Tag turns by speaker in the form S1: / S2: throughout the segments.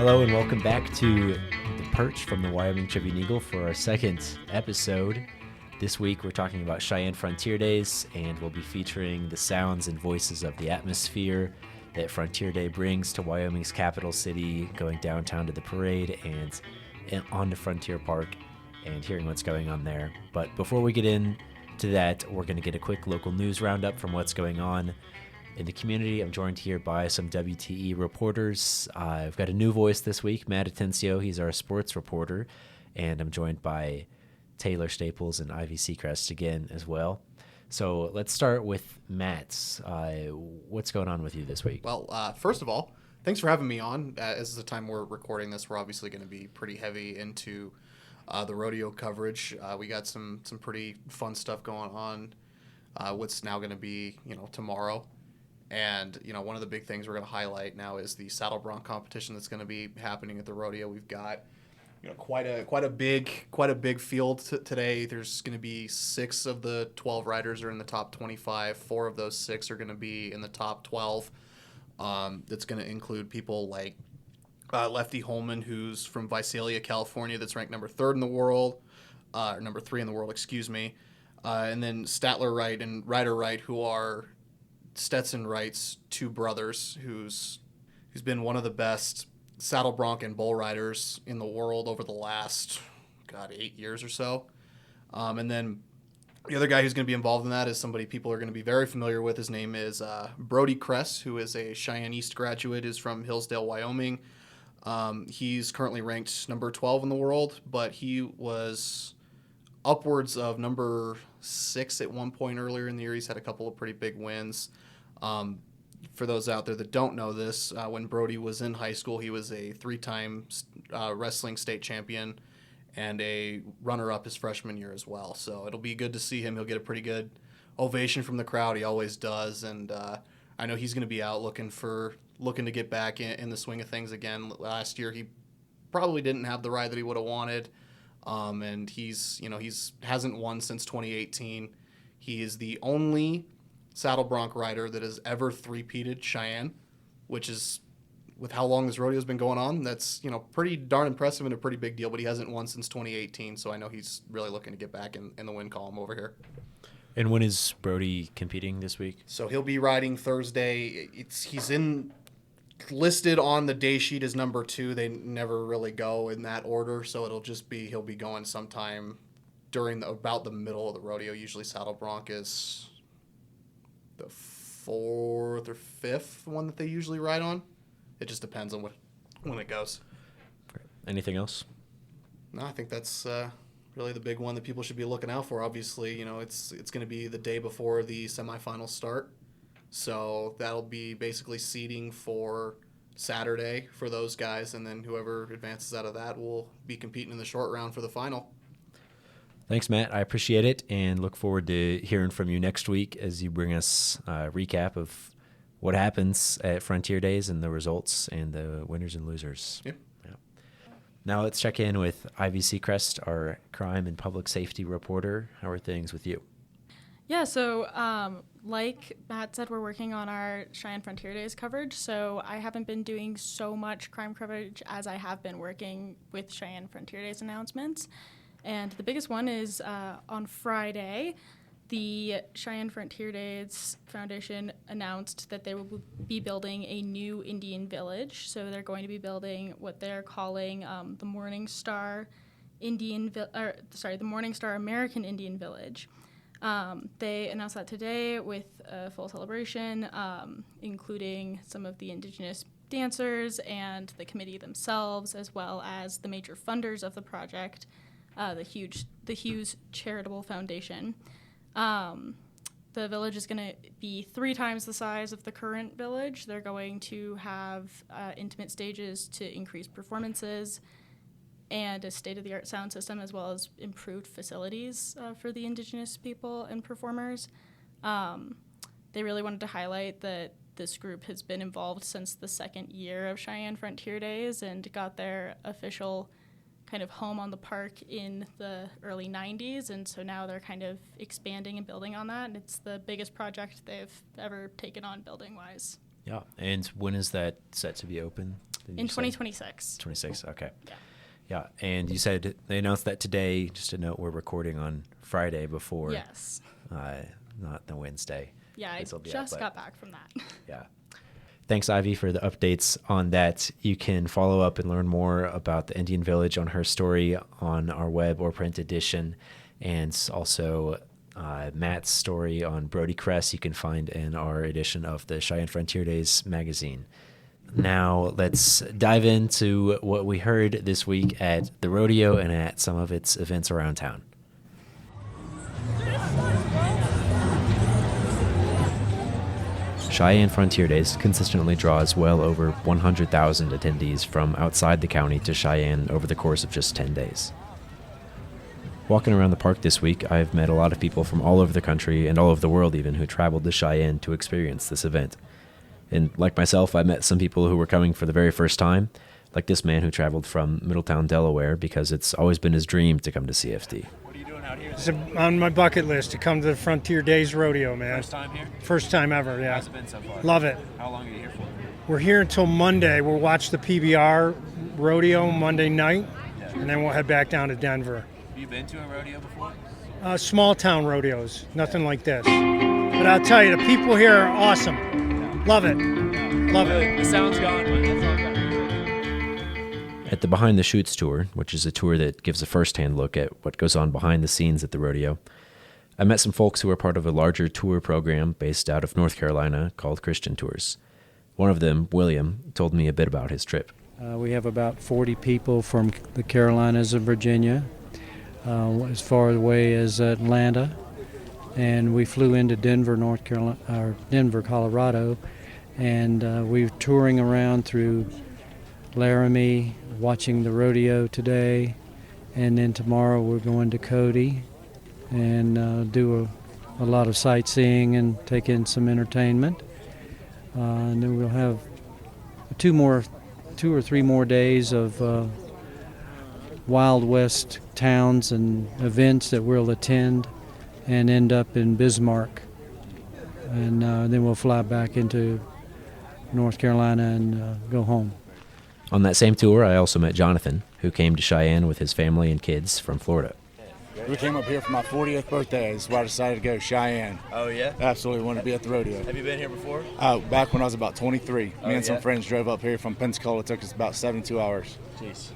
S1: Hello and welcome back to the Perch from the Wyoming Tribune Eagle for our second episode. This week we're talking about Cheyenne Frontier Days, and we'll be featuring the sounds and voices of the atmosphere that Frontier Day brings to Wyoming's capital city, going downtown to the parade and on to Frontier Park and hearing what's going on there. But before we get into that, we're going to get a quick local news roundup from what's going on in the community. I'm joined here by some WTE reporters. I've got a new voice this week, Matt Atencio. He's our sports reporter. And I'm joined by Taylor Staples and Ivy Seacrest again as well. So let's start with Matt's. What's going on with you this week?
S2: Well, first of all, thanks for having me on. As the time we're recording this, we're obviously going to be pretty heavy into the rodeo coverage. We got some pretty fun stuff going on. What's now going to be, tomorrow. And, one of the big things we're going to highlight now is the saddle bronc competition that's going to be happening at the rodeo. We've got, quite a big field today. There's going to be 6 of the 12 riders are in the top 25. 4 of those 6 are going to be in the top 12. That's going to include people like Lefty Holman, who's from Visalia, California, that's ranked number 3 in the world, or number 3 in the world, excuse me. And then Statler Wright and Ryder Wright, who are Stetson Wright's 2 brothers, who's been one of the best saddle bronc and bull riders in the world over the last 8 years or so. And then the other guy who's going to be involved in that is somebody people are going to be very familiar with. His name is Brody Kress, who is a Cheyenne East graduate, is from Hillsdale, Wyoming. He's currently ranked number 12 in the world, but he was upwards of number 6 at one point earlier in the year. He's had a couple of pretty big wins. For those out there that don't know this, when Brody was in high school, he was a 3-time wrestling state champion and a runner-up his freshman year as well. So it'll be good to see him. He'll get a pretty good ovation from the crowd. He always does. And I know he's going to be out looking to get back in the swing of things again. Last year, he probably didn't have the ride that he would have wanted. And he's hasn't won since 2018. He is the only saddle bronc rider that has ever three-peated Cheyenne, which is, with how long this rodeo's been going on, that's, pretty darn impressive and a pretty big deal, but he hasn't won since 2018, so I know he's really looking to get back in the win column over here.
S1: And when is Brody competing this week?
S2: So he'll be riding Thursday. He's listed on the day sheet as number 2. They never really go in that order, so it'll just be he'll be going sometime during about the middle of the rodeo. Usually saddle bronc is the 4th or 5th one that they usually ride on. It just depends on when it goes.
S1: Great. Anything else?
S2: No, I think that's really the big one that people should be looking out for. Obviously, it's going to be the day before the semifinals start. So that'll be basically seeding for Saturday for those guys, and then whoever advances out of that will be competing in the short round for the final.
S1: Thanks, Matt. I appreciate it and look forward to hearing from you next week as you bring us a recap of what happens at Frontier Days and the results and the winners and losers.
S2: Yeah.
S1: Now let's check in with Ivy Seacrest, our crime and public safety reporter. How are things with you?
S3: Yeah, so like Matt said, we're working on our Cheyenne Frontier Days coverage, so I haven't been doing so much crime coverage as I have been working with Cheyenne Frontier Days announcements. And the biggest one is on Friday, the Cheyenne Frontier Days Foundation announced that they will be building a new Indian village. So they're going to be building what they're calling the Morning Star the Morning Star American Indian Village. They announced that today with a full celebration, including some of the indigenous dancers and the committee themselves, as well as the major funders of the project, the Hughes Charitable Foundation. The village is going to be 3 times the size of the current village. They're going to have intimate stages to increase performances and a state-of-the-art sound system, as well as improved facilities for the indigenous people and performers. They really wanted to highlight that this group has been involved since the 2nd year of Cheyenne Frontier Days and got their official kind of home on the park in the early 90s, and so now they're kind of expanding and building on that, and it's the biggest project they've ever taken on building-wise.
S1: Yeah, and when is that set to be open?
S3: In 2026.
S1: 26, okay.
S3: Yeah.
S1: Yeah, and you said they announced that today. Just a note, we're recording on Friday before.
S3: Yes.
S1: Not the Wednesday.
S3: Yeah, I just got back from that.
S1: Yeah. Thanks, Ivy, for the updates on that. You can follow up and learn more about the Indian Village on her story on our web or print edition, and also Matt's story on Brody Cress you can find in our edition of the Cheyenne Frontier Days magazine. Now let's dive into what we heard this week at the rodeo and at some of its events around town. Cheyenne Frontier Days consistently draws well over 100,000 attendees from outside the county to Cheyenne over the course of just 10 days. Walking around the park this week, I've met a lot of people from all over the country and all over the world even who traveled to Cheyenne to experience this event. And like myself, I met some people who were coming for the very first time, like this man who traveled from Middletown, Delaware, because it's always been his dream to come to CFD.
S4: What are you doing out here?
S5: It's on my bucket list to come to the Frontier Days Rodeo, man.
S4: First time here?
S5: First time ever, yeah.
S4: How's it been so far?
S5: Love it.
S4: How long are you here for?
S5: We're here until Monday. We'll watch the PBR rodeo Monday night, and then we'll head back down to Denver.
S4: Have you been to a rodeo before?
S5: Small town rodeos, nothing like this. But I'll tell you, the people here are awesome. Love it. Love it.
S4: The sound's gone, but that's all got.
S1: At the Behind the Chutes tour, which is a tour that gives a first-hand look at what goes on behind the scenes at the rodeo, I met some folks who are part of a larger tour program based out of North Carolina called Christian Tours. One of them, William, told me a bit about his trip.
S6: We have about 40 people from the Carolinas and Virginia, as far away as Atlanta, and we flew into Denver, North Carolina, or Denver, Colorado, and we're touring around through Laramie, watching the rodeo today, and then tomorrow we're going to Cody and do a lot of sightseeing and take in some entertainment. And then we'll have two or three more days of Wild West towns and events that we'll attend and end up in Bismarck. And then we'll fly back into North Carolina and go home.
S1: On that same tour, I also met Jonathan, who came to Cheyenne with his family and kids from Florida.
S7: We came up here for my 40th birthday. That's why I decided to go Cheyenne.
S4: Oh, yeah?
S7: Absolutely wanted to be at the rodeo.
S4: Have you been here before?
S7: Back when I was about 23. Me and some
S4: yeah?
S7: friends drove up here from Pensacola. It took us about 72 hours.
S4: Jeez.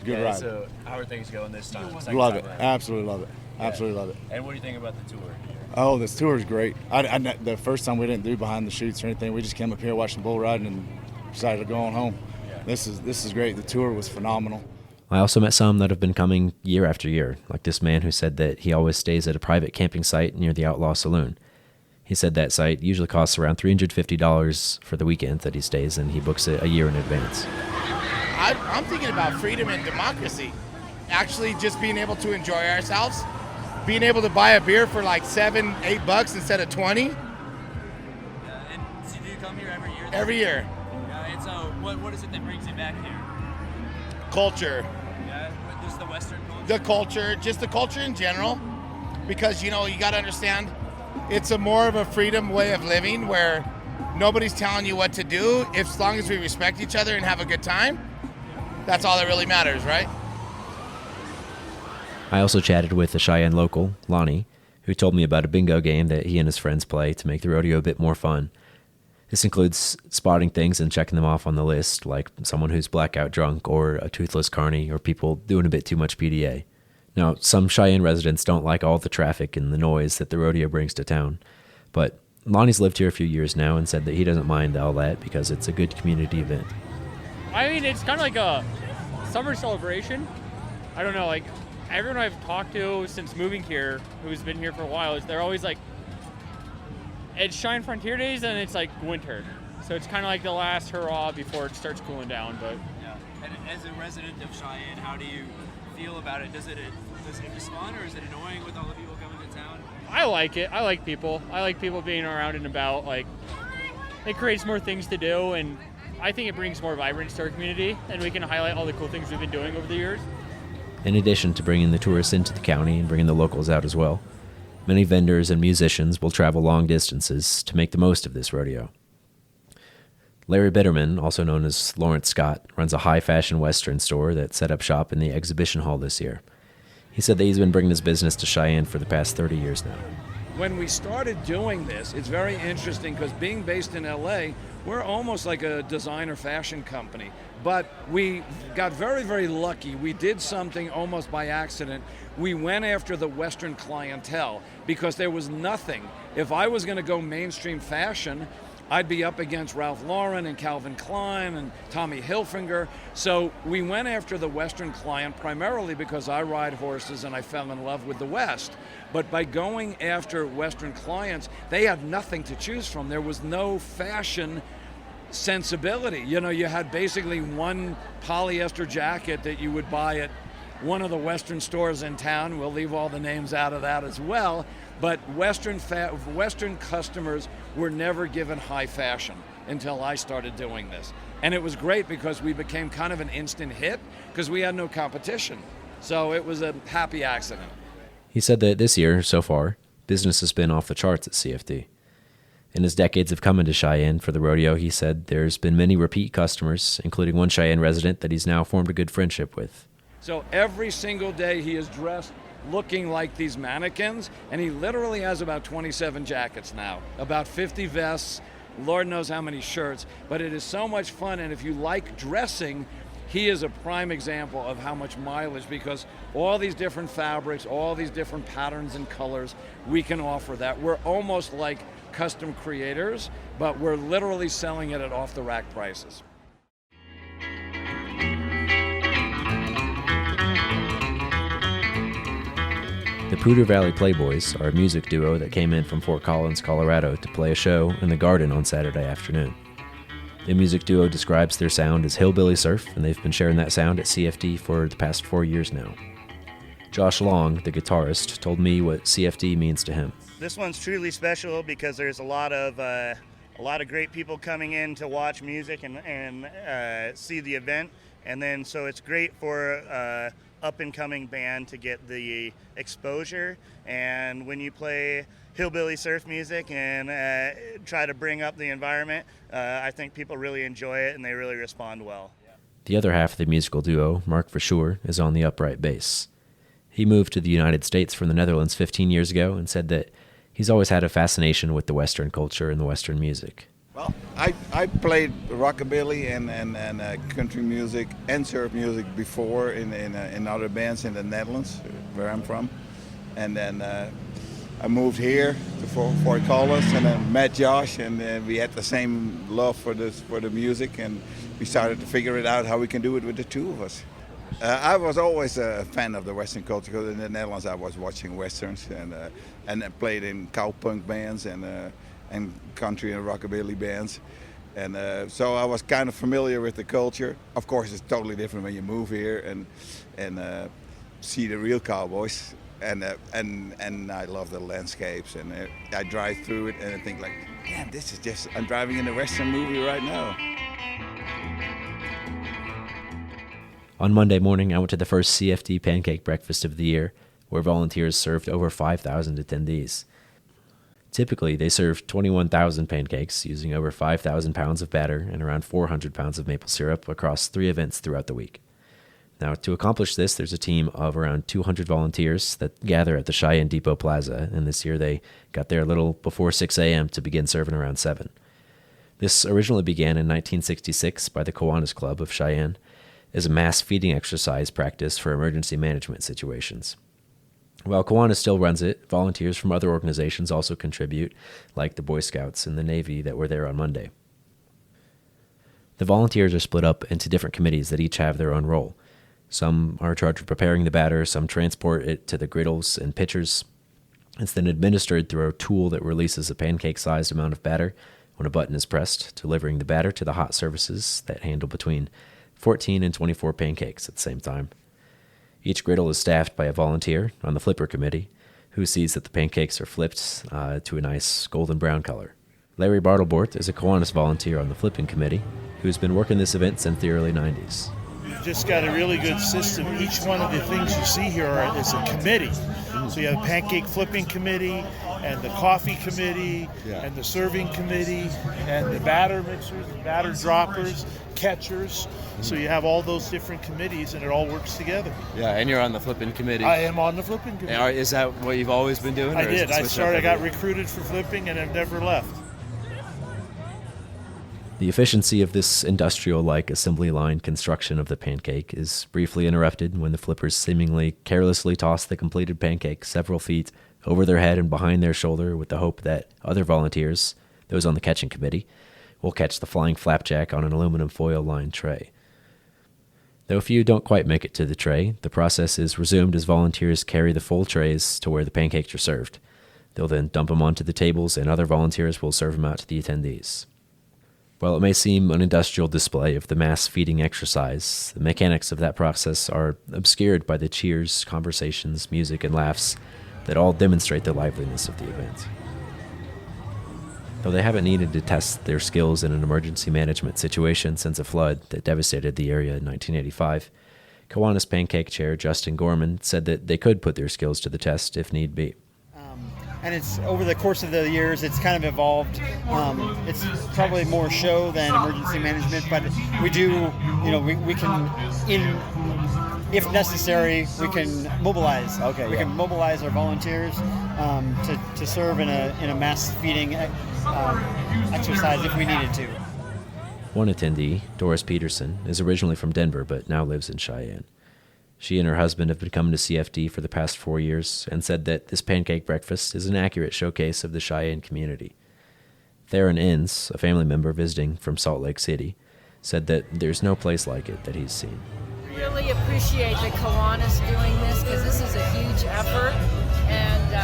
S7: Good ride.
S4: So how are things going this time?
S7: Love it. Absolutely love it. Absolutely love it.
S4: And what do you think about the tour?
S7: Oh, this tour is great. The first time we didn't do behind the chutes or anything. We just came up here watching bull riding and decided to go on home.
S4: Yeah.
S7: This is great. The tour was phenomenal.
S1: I also met some that have been coming year after year, like this man who said that he always stays at a private camping site near the Outlaw Saloon. He said that site usually costs around $350 for the weekend that he stays, and he books it a year in advance.
S8: I'm thinking about freedom and democracy. Actually just being able to enjoy ourselves. Being able to buy a beer for like $7-8 instead of 20.
S4: And so do you come here every year?
S8: Every year.
S4: And so what is it that brings you back here?
S8: Culture.
S4: Yeah, just the Western culture?
S8: The culture, just the culture in general. Because, you got to understand, it's a more of a freedom way of living where nobody's telling you what to do. As long as we respect each other and have a good time, that's all that really matters, right?
S1: I also chatted with a Cheyenne local, Lonnie, who told me about a bingo game that he and his friends play to make the rodeo a bit more fun. This includes spotting things and checking them off on the list, like someone who's blackout drunk or a toothless carny or people doing a bit too much PDA. Now, some Cheyenne residents don't like all the traffic and the noise that the rodeo brings to town, but Lonnie's lived here a few years now and said that he doesn't mind all that because it's a good community event.
S9: I mean, it's kind of like a summer celebration. I don't know, like everyone I've talked to since moving here, who's been here for a while, is they're always like, it's Cheyenne Frontier Days and it's like winter. So it's kind of like the last hurrah before it starts cooling down. But
S4: Yeah. And as a resident of Cheyenne, how do you feel about it? Does it just fun or is it annoying with all the people coming to town?
S9: I like it. I like people. I like people being around and about. Like, it creates more things to do, and I think it brings more vibrance to our community, and we can highlight all the cool things we've been doing over the years.
S1: In addition to bringing the tourists into the county and bringing the locals out as well, many vendors and musicians will travel long distances to make the most of this rodeo. Larry Bitterman, also known as Lawrence Scott, runs a high-fashion Western store that set up shop in the exhibition hall this year. He said that he's been bringing his business to Cheyenne for the past 30 years now.
S10: When we started doing this, it's very interesting because being based in LA, we're almost like a designer fashion company. But we got very, very lucky. We did something almost by accident. We went after the Western clientele because there was nothing. If I was going to go mainstream fashion, I'd be up against Ralph Lauren and Calvin Klein and Tommy Hilfiger. So we went after the Western client primarily because I ride horses and I fell in love with the West. But by going after Western clients, they had nothing to choose from. There was no fashion sensibility. You know, you had basically one polyester jacket that you would buy at one of the Western stores in town. We'll leave all the names out of that as well. But Western customers were never given high fashion until I started doing this. And it was great because we became kind of an instant hit because we had no competition. So it was a happy accident.
S1: He said that this year, so far, business has been off the charts at CFD. In his decades of coming to Cheyenne for the rodeo, he said there's been many repeat customers, including one Cheyenne resident that he's now formed a good friendship with.
S10: So every single day he is dressed looking like these mannequins, and he literally has about 27 jackets now, about 50 vests, Lord knows how many shirts, but it is so much fun. And if you like dressing, he is a prime example of how much mileage, because all these different fabrics, all these different patterns and colors, we can offer that. We're almost like custom creators, but we're literally selling it at off-the-rack prices.
S1: The Poudre Valley Playboys are a music duo that came in from Fort Collins, Colorado to play a show in the Garden on Saturday afternoon. The music duo describes their sound as hillbilly surf, and they've been sharing that sound at CFD for the past 4 years now. Josh Long, the guitarist, told me what CFD means to him.
S11: This one's truly special because there's a lot of great people coming in to watch music and see the event, and then so it's great for up-and-coming band to get the exposure. And when you play hillbilly surf music and try to bring up the environment, I think people really enjoy it and they really respond well.
S1: The other half of the musical duo, Mark Verschoor, is on the upright bass. He moved to the United States from the Netherlands 15 years ago and said that he's always had a fascination with the Western culture and the Western music.
S12: Well, I played rockabilly and country music and surf music before in other bands in the Netherlands, where I'm from. And then I moved here to Fort Collins and then met Josh, and we had the same love for the music, and we started to figure it out how we can do it with the two of us. I was always a fan of the Western culture because in the Netherlands I was watching Westerns and I played in cowpunk bands and country and rockabilly bands. And so I was kind of familiar with the culture. Of course, it's totally different when you move here and see the real cowboys. And I love the landscapes, and I drive through it and I think like, damn, this is just, I'm driving in a Western movie right now.
S1: On Monday morning, I went to the first CFD pancake breakfast of the year, where volunteers served over 5,000 attendees. Typically, they serve 21,000 pancakes, using over 5,000 pounds of batter and around 400 pounds of maple syrup across 3 events throughout the week. Now, to accomplish this, there's a team of around 200 volunteers that gather at the Cheyenne Depot Plaza, and this year they got there a little before 6 a.m. to begin serving around 7. This originally began in 1966 by the Kiwanis Club of Cheyenne as a mass feeding exercise practice for emergency management situations. While Kiwanis still runs it, volunteers from other organizations also contribute, like the Boy Scouts and the Navy that were there on Monday. The volunteers are split up into different committees that each have their own role. Some are in charge of preparing the batter, some transport it to the griddles and pitchers. It's then administered through a tool that releases a pancake-sized amount of batter when a button is pressed, delivering the batter to the hot services that handle between 14 and 24 pancakes at the same time. Each griddle is staffed by a volunteer on the flipper committee who sees that the pancakes are flipped to a nice golden brown color. Larry Bartlebort is a Kiwanis volunteer on the flipping committee who's been working this event since the early 90s.
S13: We've just got a really good system. Each one of the things you see here is a committee. So you have a pancake flipping committee, and the coffee committee,
S7: Yeah.
S13: and the serving committee, and the batter mixers, batter droppers, catchers. So you have all those different committees, and it all works together.
S14: Yeah, and you're on the flipping committee.
S13: I am on the flipping committee.
S14: Is that what you've always been doing?
S13: I
S14: or is
S13: did.
S14: it
S13: I
S14: switched
S13: started. I
S14: up
S13: got
S14: every-
S13: recruited for flipping, and I've never left.
S1: The efficiency of this industrial-like assembly line construction of the pancake is briefly interrupted when the flippers seemingly carelessly toss the completed pancake several feet over their head and behind their shoulder with the hope that other volunteers, those on the catching committee, will catch the flying flapjack on an aluminum foil-lined tray. Though a few don't quite make it to the tray, the process is resumed as volunteers carry the full trays to where the pancakes are served. They'll then dump them onto the tables, and other volunteers will serve them out to the attendees. While it may seem an industrial display of the mass feeding exercise, the mechanics of that process are obscured by the cheers, conversations, music, and laughs that all demonstrate the liveliness of the event. Though they haven't needed to test their skills in an emergency management situation since a flood that devastated the area in 1985, Kiwanis Pancake Chair Justin Gorman said that they could put their skills to the test if need be.
S15: And it's over the course of the years, it's kind of evolved. It's probably more show than emergency management, but we do, we can, if necessary, we can mobilize. We can mobilize our volunteers to serve in a mass feeding exercise if we needed to.
S1: One attendee, Doris Peterson, is originally from Denver but now lives in Cheyenne. She and her husband have been coming to CFD for the past 4 years and said that this pancake breakfast is an accurate showcase of the Cheyenne community. Theron Inns, a family member visiting from Salt Lake City, said that there's no place like it that he's seen.
S16: Really appreciate the Kiwanis doing this because this is a huge effort, and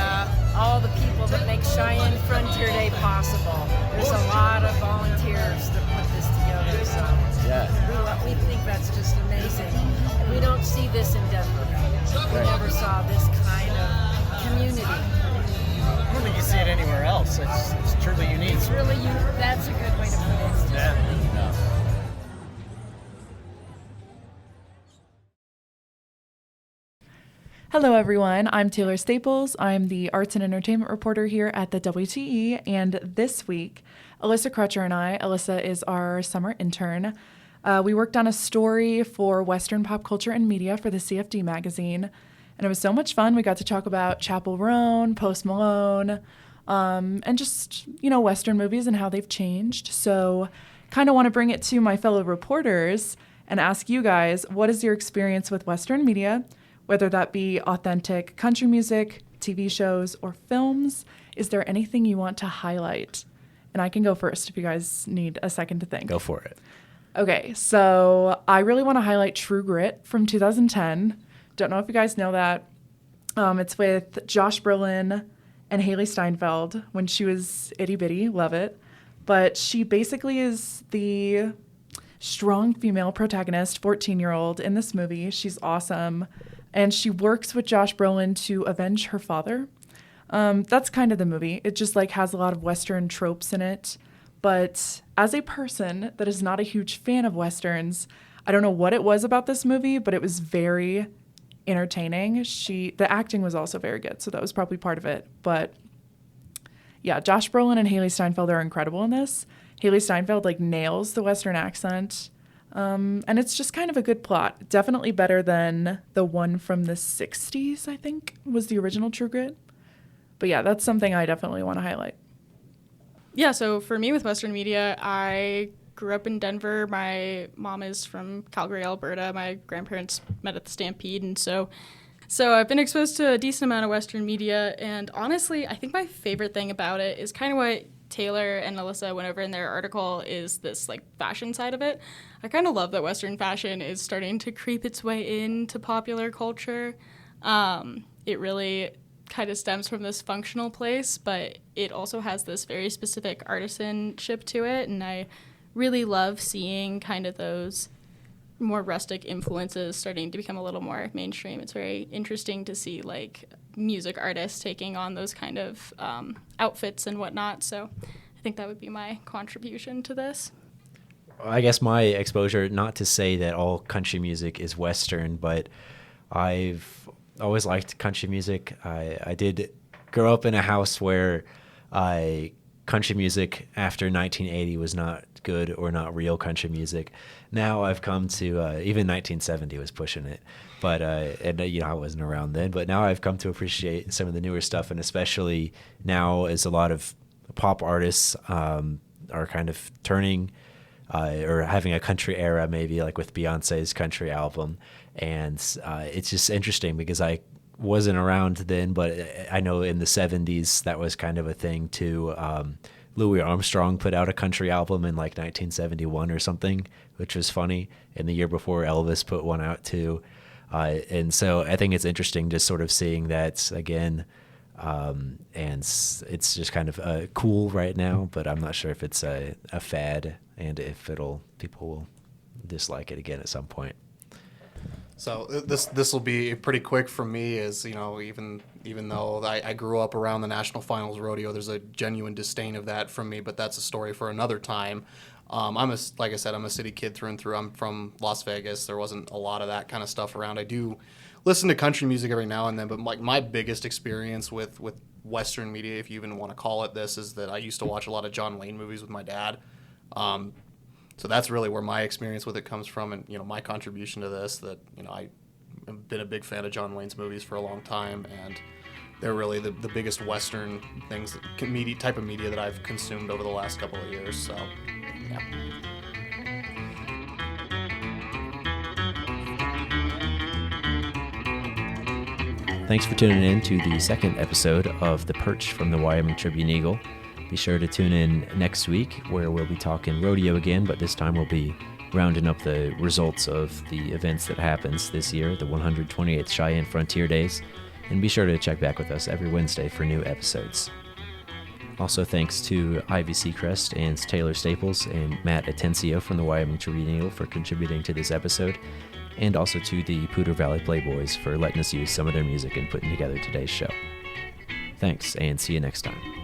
S16: all the people that make Cheyenne Frontier Day possible. There's a lot of volunteers that put this together, so we think that's just amazing. And we don't see this in Denver. We never saw this kind of community.
S17: I don't think you see it anywhere else. It's truly unique.
S16: It's really unique. That's a good way to put it. It's just really unique.
S18: Hello, everyone. I'm Taylor Staples. I'm the arts and entertainment reporter here at the WTE. And this week, Alyssa Crutcher and Alyssa is our summer intern. We worked on a story for Western Pop Culture and Media for the CFD magazine. And it was so much fun. We got to talk about Chappell Roan, Post Malone, and just, Western movies and how they've changed. So kind of want to bring it to my fellow reporters and ask you guys, what is your experience with Western media? Whether that be authentic country music, TV shows, or films, is there anything you want to highlight? And I can go first if you guys need a second to think.
S1: Go for it.
S18: Okay, so I really want to highlight True Grit from 2010. Don't know if you guys know that. It's with Josh Brolin and Haley Steinfeld when she was itty bitty. Love it. But she basically is the strong female protagonist, 14-year-old in this movie. She's awesome. And she works with Josh Brolin to avenge her father. That's kind of the movie. It just has a lot of Western tropes in it. But as a person that is not a huge fan of Westerns, I don't know what it was about this movie, but it was very entertaining. The acting was also very good, so that was probably part of it. But yeah, Josh Brolin and Haley Steinfeld are incredible in this. Haley Steinfeld nails the Western accent. And it's just kind of a good plot. Definitely better than the one from the 60s, I think, was the original True Grit. But yeah, that's something I definitely want to highlight.
S3: Yeah, so for me with Western media, I grew up in Denver. My mom is from Calgary, Alberta. My grandparents met at the Stampede, and so I've been exposed to a decent amount of Western media, and honestly, I think my favorite thing about it is kind of what Taylor and Alyssa went over in their article, is this fashion side of it. I kind of love that Western fashion is starting to creep its way into popular culture. It really kind of stems from this functional place, but it also has this very specific artisanship to it, and I really love seeing kind of those more rustic influences starting to become a little more mainstream. It's very interesting to see music artists taking on those kind of outfits and whatnot, so I think that would be my contribution to this.
S1: I guess my exposure, not to say that all country music is Western, but I've always liked country music. I did grow up in a house where country music after 1980 was not good or not real country music. Now I've come to even 1970 was pushing it, but and I wasn't around then. But now I've come to appreciate some of the newer stuff, and especially now as a lot of pop artists are kind of turning or having a country era, maybe like with Beyonce's country album, and it's just interesting because I wasn't around then, but I know in the 70s that was kind of a thing too. Louis Armstrong put out a country album in like 1971 or something, which was funny. And the year before, Elvis put one out too. And so I think it's interesting just sort of seeing that again. And it's just kind of cool right now, but I'm not sure if it's a fad and if people will dislike it again at some point.
S2: So this will be pretty quick for me, as even though I grew up around the National Finals Rodeo, there's a genuine disdain of that from me, but that's a story for another time. Like I said, I'm a city kid through and through. I'm from Las Vegas. There wasn't a lot of that kind of stuff around. I do listen to country music every now and then, but like my biggest experience with Western media, if you even want to call it this, is that I used to watch a lot of John Wayne movies with my dad. So that's really where my experience with it comes from, and my contribution to this. That I've been a big fan of John Wayne's movies for a long time, and they're really the biggest Western things, type of media that I've consumed over the last couple of years. So, yeah.
S1: Thanks for tuning in to the second episode of The Perch from the Wyoming Tribune Eagle. Be sure to tune in next week where we'll be talking rodeo again, but this time we'll be rounding up the results of the events that happens this year, the 128th Cheyenne Frontier Days, and be sure to check back with us every Wednesday for new episodes. Also thanks to Ivy Seacrest and Taylor Staples and Matt Atencio from the Wyoming Tribune Eagle for contributing to this episode, and also to the Poudre Valley Playboys for letting us use some of their music and putting together today's show. Thanks, and see you next time.